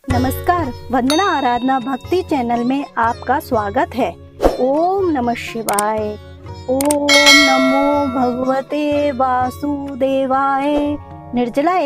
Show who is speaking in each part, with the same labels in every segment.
Speaker 1: नमस्कार, वंदना आराधना भक्ति चैनल में आपका स्वागत है। ओम नमः शिवाय। ओम नमो भगवते वासुदेवाय। निर्जला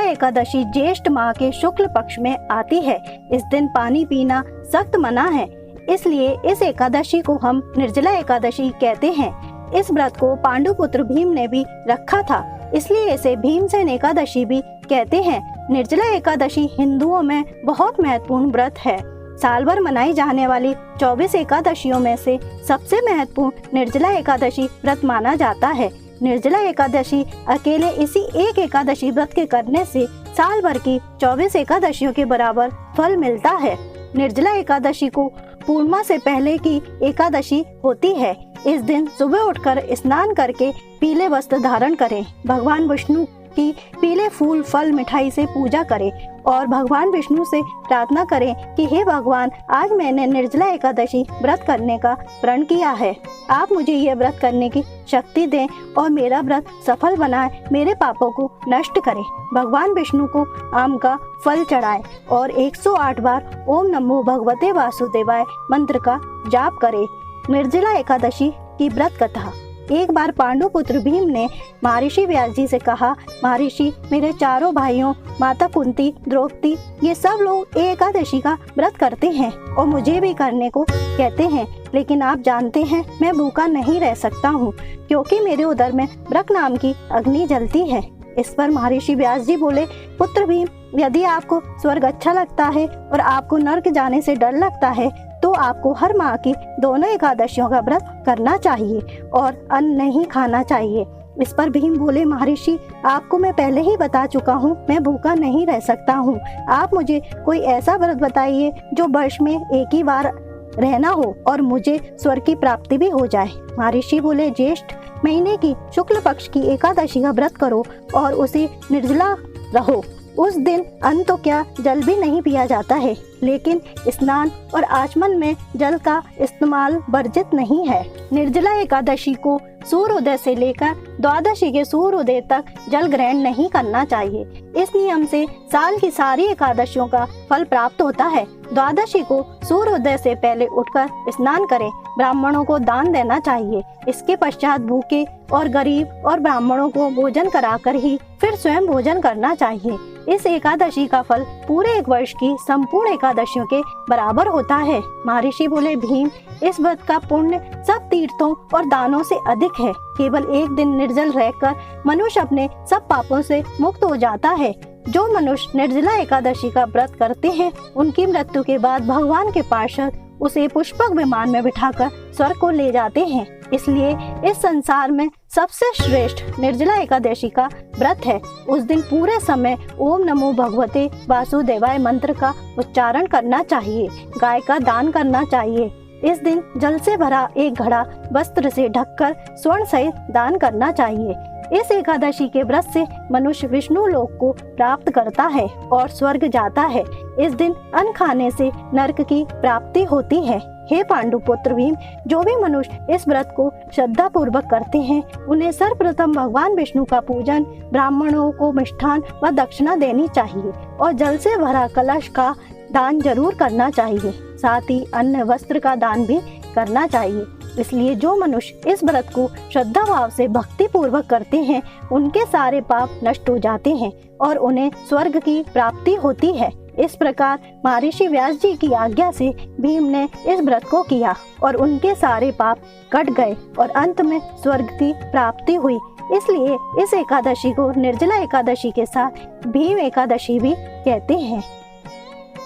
Speaker 1: एकादशी ज्येष्ठ माह के शुक्ल पक्ष में आती है। इस दिन पानी पीना सख्त मना है, इसलिए इस एकादशी को हम निर्जला एकादशी कहते हैं। इस व्रत को पांडुपुत्र भीम ने भी रखा था, इसलिए इसे भीमसेन एकादशी भी कहते हैं। निर्जला एकादशी हिंदुओं में बहुत महत्वपूर्ण व्रत है। साल भर मनाई जाने वाली 24 एकादशियों में से सबसे महत्वपूर्ण निर्जला एकादशी व्रत माना जाता है। निर्जला एकादशी अकेले इसी एक एकादशी व्रत के करने से साल भर की 24 एकादशियों के बराबर फल मिलता है। निर्जला एकादशी को पूर्णिमा से पहले की एकादशी होती है। इस दिन सुबह उठकर स्नान करके पीले वस्त्र धारण करें, भगवान विष्णु की पीले फूल फल मिठाई से पूजा करें और भगवान विष्णु से प्रार्थना करें कि हे भगवान, आज मैंने निर्जला एकादशी व्रत करने का प्रण किया है। आप मुझे यह व्रत करने की शक्ति दें और मेरा व्रत सफल बनाए, मेरे पापों को नष्ट करें। भगवान विष्णु को आम का फल चढ़ाएं और 108 बार ओम नमो भगवते वासुदेवाय मंत्र का जाप करें। निर्जला एकादशी की व्रत कथा। एक बार पांडुपुत्र भीम ने महर्षि व्यास जी से कहा, महर्षि, मेरे चारों भाइयों माता कुंती, द्रौपदी, ये सब लोग एकादशी का व्रत करते हैं और मुझे भी करने को कहते हैं, लेकिन आप जानते हैं मैं भूखा नहीं रह सकता हूँ, क्योंकि मेरे उदर में ब्रह्म नाम की अग्नि जलती है। इस पर महर्षि व्यास जी बोले, पुत्र भीम, यदि आपको स्वर्ग अच्छा लगता है और आपको नरक जाने से डर लगता है तो आपको हर माह की दोनों एकादशियों का व्रत करना चाहिए और अन्न नहीं खाना चाहिए। इस पर भीम बोले, महर्षि, आपको मैं पहले ही बता चुका हूँ, मैं भूखा नहीं रह सकता हूँ। आप मुझे कोई ऐसा व्रत बताइए जो वर्ष में एक ही बार रहना हो और मुझे स्वर्ग की प्राप्ति भी हो जाए। महर्षि बोले, ज्येष्ठ महीने की शुक्ल पक्ष की एकादशी का व्रत करो और उसे निर्जला रहो। उस दिन अन्न तो क्या, जल भी नहीं पिया जाता है, लेकिन स्नान और आचमन में जल का इस्तेमाल वर्जित नहीं है। निर्जला एकादशी को सूर्योदय से लेकर द्वादशी के सूर्योदय तक जल ग्रहण नहीं करना चाहिए। इस नियम से साल की सारी एकादशियों का फल प्राप्त होता है। द्वादशी को सूर्योदय से पहले उठकर स्नान करें, ब्राह्मणों को दान देना चाहिए। इसके पश्चात भूखे और गरीब और ब्राह्मणों को भोजन कराकर ही फिर स्वयं भोजन करना चाहिए। इस एकादशी का फल पूरे एक वर्ष की संपूर्ण एकादशियों के बराबर होता है। महर्षि बोले, भीम, इस व्रत का पुण्य सब तीर्थों और दानों से अधिक है। केवल एक दिन निर्जल रहकर मनुष्य अपने सब पापों से मुक्त हो जाता है। जो मनुष्य निर्जला एकादशी का व्रत करते हैं, उनकी मृत्यु के बाद भगवान के पार्षद उसे पुष्पक विमान में बिठाकर स्वर्ग को ले जाते हैं। इसलिए इस संसार में सबसे श्रेष्ठ निर्जला एकादशी का व्रत है। उस दिन पूरे समय ओम नमो भगवते वासुदेवाय मंत्र का उच्चारण करना चाहिए, गाय का दान करना चाहिए। इस दिन जल से भरा एक घड़ा वस्त्र से ढककर स्वर्ण सहित दान करना चाहिए। इस एकादशी के व्रत से मनुष्य विष्णु लोक को प्राप्त करता है और स्वर्ग जाता है। इस दिन अन्न खाने से नरक की प्राप्ति होती है। हे पांडुपुत्र भीम, जो भी मनुष्य इस व्रत को श्रद्धा पूर्वक करते हैं, उन्हें सर्वप्रथम भगवान विष्णु का पूजन, ब्राह्मणों को मिष्ठान व दक्षिणा देनी चाहिए और जल से भरा कलश का दान जरूर करना चाहिए। साथ ही अन्न वस्त्र का दान भी करना चाहिए। इसलिए जो मनुष्य इस व्रत को श्रद्धा भाव से भक्ति पूर्वक करते हैं, उनके सारे पाप नष्ट हो जाते हैं और उन्हें स्वर्ग की प्राप्ति होती है। इस प्रकार महर्षि व्यास जी की आज्ञा से भीम ने इस व्रत को किया और उनके सारे पाप कट गए और अंत में स्वर्ग की प्राप्ति हुई। इसलिए इस एकादशी को निर्जला एकादशी के साथ भीम एकादशी भी कहते हैं।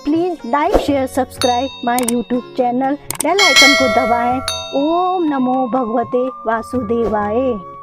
Speaker 1: Please like, share, subscribe my YouTube channel, bell icon को दबाएं। ओम नमो भगवते वासुदेवाय।